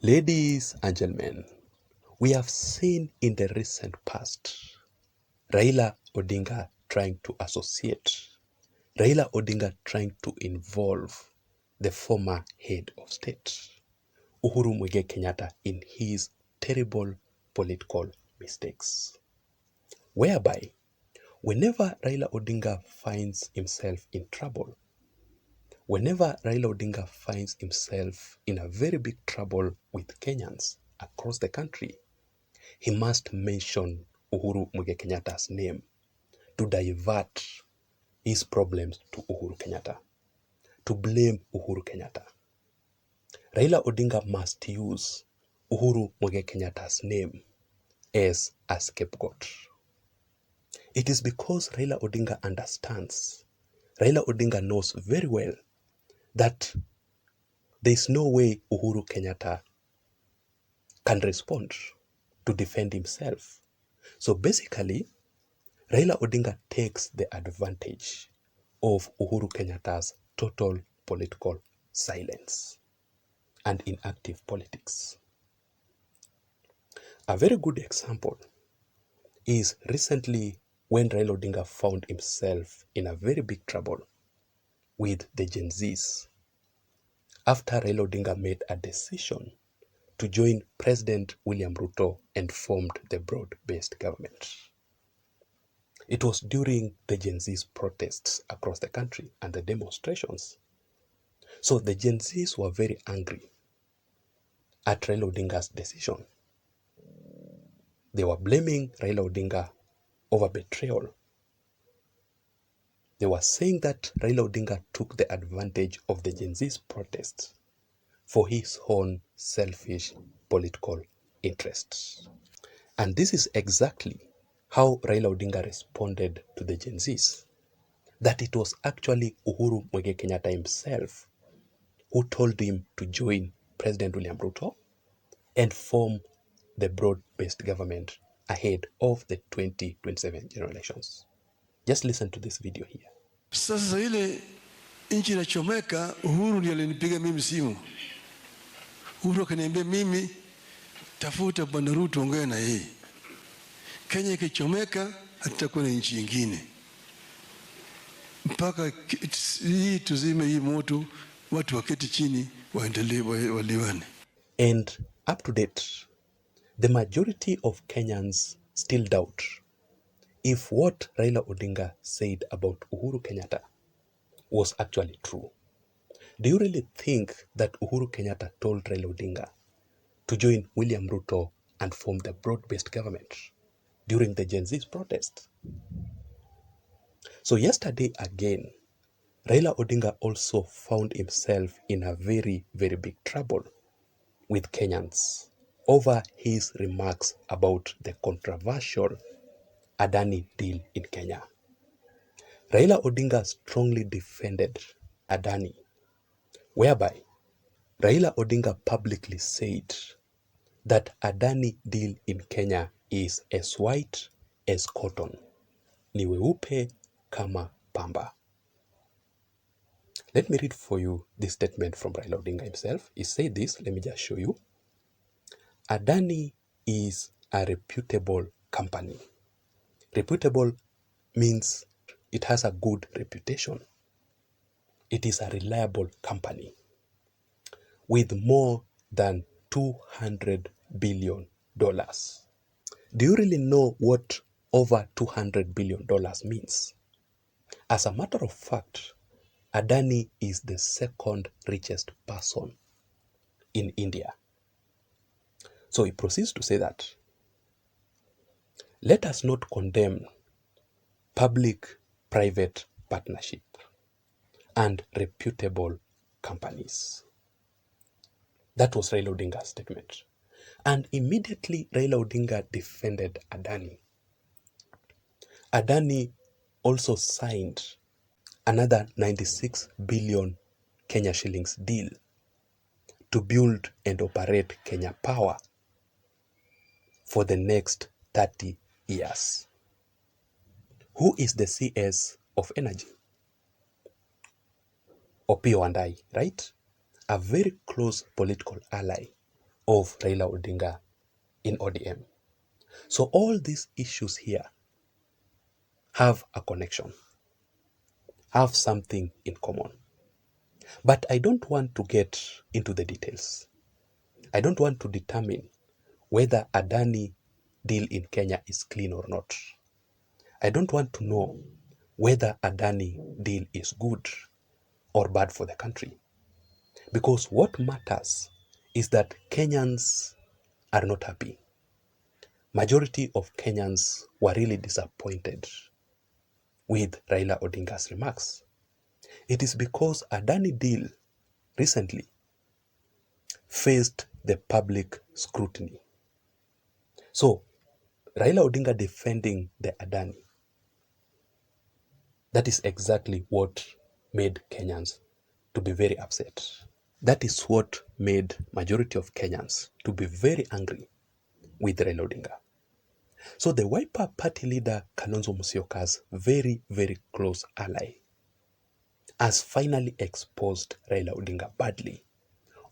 Ladies and gentlemen, we have seen in the recent past Raila Odinga trying to associate, Raila Odinga trying to involve the former head of state, Uhuru Muigai Kenyatta, in his terrible political mistakes. Whereby, whenever Raila Odinga finds himself in trouble, whenever Raila Odinga finds himself in a very big trouble with Kenyans across the country, he must mention Uhuru Muigai Kenyatta's name to divert his problems to Uhuru Kenyatta, to blame Uhuru Kenyatta. Raila Odinga must use Uhuru Muigai Kenyatta's name as a scapegoat. It is because Raila Odinga understands, Raila Odinga knows very well that there is no way Uhuru Kenyatta can respond to defend himself. So basically, Raila Odinga takes the advantage of Uhuru Kenyatta's total political silence and inactive politics. A very good example is recently when Raila Odinga found himself in a very big trouble with the Gen Zs after Raila Odinga made a decision to join President William Ruto and formed the broad-based government. It was during the Gen Z's protests across the country and the demonstrations. So the Gen Zs were very angry at Raila Odinga's decision. They were blaming Raila Odinga over betrayal. They were saying that Raila Odinga took the advantage of the Gen Z's protests for his own selfish political interests. And this is exactly how Raila Odinga responded to the Gen Zs, that it was actually Uhuru Muigai Kenyatta himself who told him to join President William Ruto and form the broad-based government ahead of the 2027 general elections. Just listen to this video here. Sasa ile nchi inachomeka, Uhuru ndiye alinipiga mimi simu. Uhuru akaniambia mimi tafuta Bwana Ruto ongea na yeye. Kenya ikichomeka hatakuwa na nchi nyingine. Mpaka hii tuzime hii moto, watu waketi chini waendelee waliwane. And up to date, the majority of Kenyans still doubt if what Raila Odinga said about Uhuru Kenyatta was actually true. Do you really think that Uhuru Kenyatta told Raila Odinga to join William Ruto and form the broad-based government during the Gen Z's protest? So yesterday again, Raila Odinga also found himself in a very, very big trouble with Kenyans over his remarks about the controversial Adani deal in Kenya. Raila Odinga strongly defended Adani, whereby Raila Odinga publicly said that Adani deal in Kenya is as white as cotton, ni weupe kama pamba. Let me read for you this statement from Raila Odinga himself. He said this, let me just show you. Adani is a reputable company. Reputable means it has a good reputation. It is a reliable company with more than $200 billion. Do you really know what over $200 billion means? As a matter of fact, Adani is the second richest person in India. So he proceeds to say that, let us not condemn public-private partnership and reputable companies. That was Raila Odinga's statement. And immediately Raila Odinga defended Adani. Adani also signed another 96 billion Kenya shillings deal to build and operate Kenya Power for the next 30 years. Who is the CS of Energy? Opiyo and I, right? A very close political ally of Raila Odinga in ODM. So all these issues here have a connection, have something in common. But I don't want to get into the details. I don't want to determine whether Adani deal in Kenya is clean or not. I don't want to know whether Adani deal is good or bad for the country. Because what matters is that Kenyans are not happy. Majority of Kenyans were really disappointed with Raila Odinga's remarks. It is because Adani deal recently faced the public scrutiny. So Raila Odinga defending the Adani, that is exactly what made Kenyans to be very upset. That is what made majority of Kenyans to be very angry with Raila Odinga. So the Wiper party leader Kalonzo Musyoka's very, very close ally has finally exposed Raila Odinga badly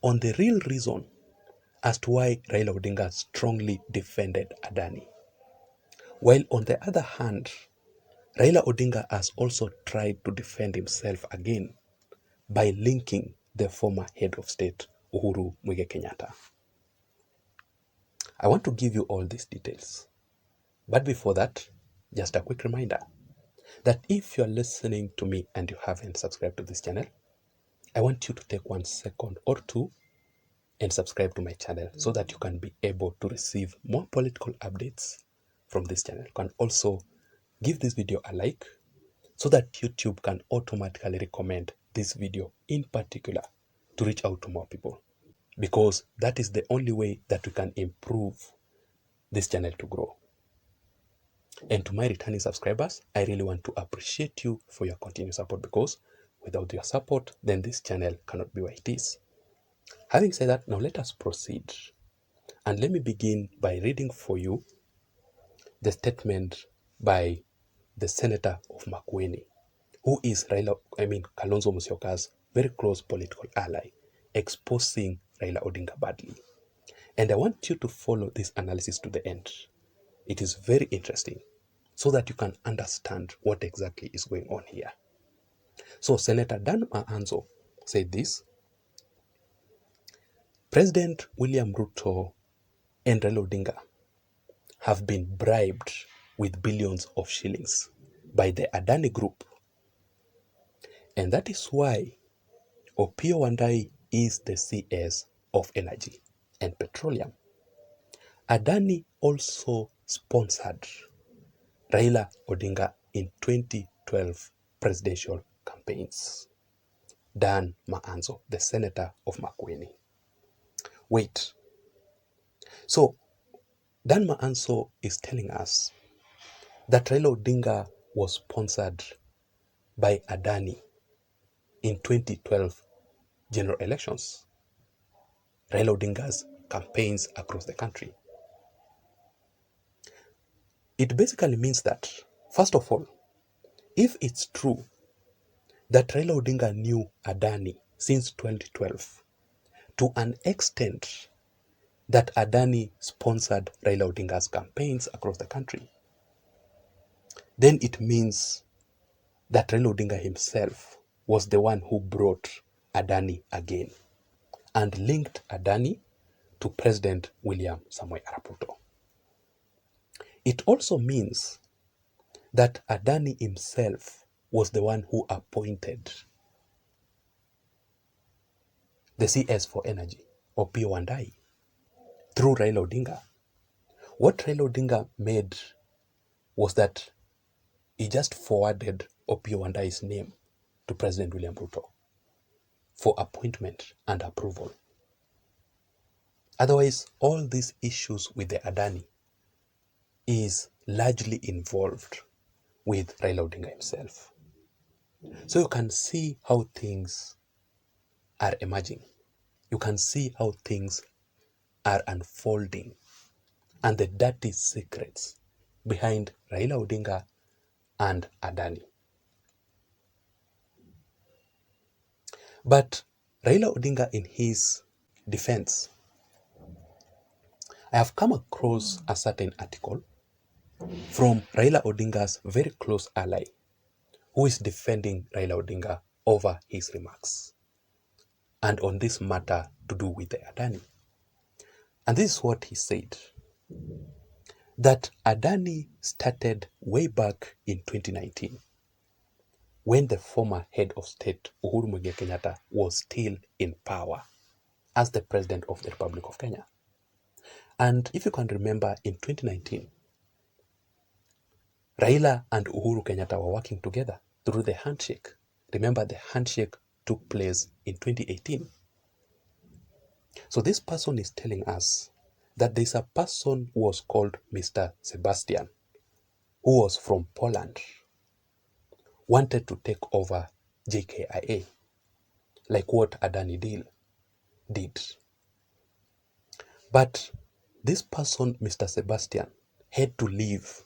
on the real reason as to why Raila Odinga strongly defended Adani. While on the other hand, Raila Odinga has also tried to defend himself again by linking the former head of state, Uhuru Muigai Kenyatta. I want to give you all these details. But before that, just a quick reminder that if you're listening to me and you haven't subscribed to this channel, I want you to take 1 second or two and subscribe to my channel so that you can be able to receive more political updates from this channel. You can also give this video a like so that YouTube can automatically recommend this video in particular to reach out to more people, because that is the only way that we can improve this channel to grow. And to my returning subscribers, I really want to appreciate you for your continued support, because without your support, then this channel cannot be what it is. Having said that, now let us proceed. And let me begin by reading for you the statement by the senator of Makueni, who is Kalonzo Musyoka's very close political ally, exposing Raila Odinga badly. And I want you to follow this analysis to the end. It is very interesting so that you can understand what exactly is going on here. So Senator Dan Maanzo said this: President William Ruto and Raila Odinga have been bribed with billions of shillings by the Adani Group. And that is why Opiyo Wandayi is the CS of Energy and Petroleum. Adani also sponsored Raila Odinga in 2012 presidential campaigns. Dan Maanzo, the senator of Makueni. Wait. So Dan Maanzo is telling us that Raila Odinga was sponsored by Adani in 2012 general elections, Raila Odinga's campaigns across the country. It basically means that, first of all, if it's true that Raila Odinga knew Adani since 2012 to an extent that Adani sponsored Raila Odinga's campaigns across the country, then it means that Raila Odinga himself was the one who brought Adani again and linked Adani to President William Samoei Arap Ruto. It also means that Adani himself was the one who appointed the CS for Energy, Opiyo Wandayi, through Raila Odinga. What Raila Odinga made was that he just forwarded Opiyo Wandayi's name to President William Ruto for appointment and approval. Otherwise, all these issues with the Adani is largely involved with Raila Odinga himself. So you can see how things are emerging. You can see how things are unfolding and the dirty secrets behind Raila Odinga and Adani. But Raila Odinga, in his defense, I have come across a certain article from Raila Odinga's very close ally, who is defending Raila Odinga over his remarks and on this matter to do with the Adani. And this is what he said, that Adani started way back in 2019 when the former head of state, Uhuru Muigai Kenyatta, was still in power as the president of the Republic of Kenya. And if you can remember, in 2019, Raila and Uhuru Kenyatta were working together through the handshake. Remember, the handshake took place in 2018. So this person is telling us that there's a person who was called Mr. Sebastian, who was from Poland, wanted to take over JKIA, like what Adani did. But this person, Mr. Sebastian, had to leave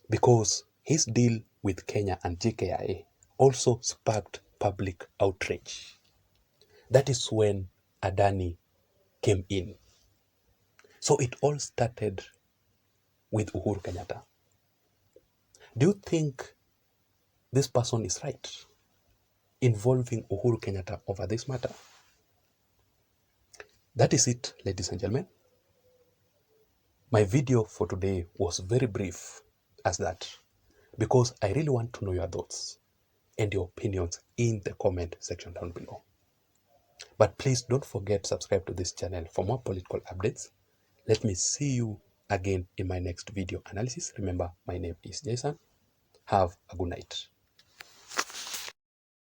because his deal with Kenya and JKIA also sparked public outrage. That is when Adani came in. So it all started with Uhuru Kenyatta. Do you think this person is right involving Uhuru Kenyatta over this matter? That is it, ladies and gentlemen. My video for today was very brief as that, because I really want to know your thoughts and your opinions in the comment section down below. But please don't forget to subscribe to this channel for more political updates. Let me see you again in my next video analysis. Remember, my name is Jason. Have a good night.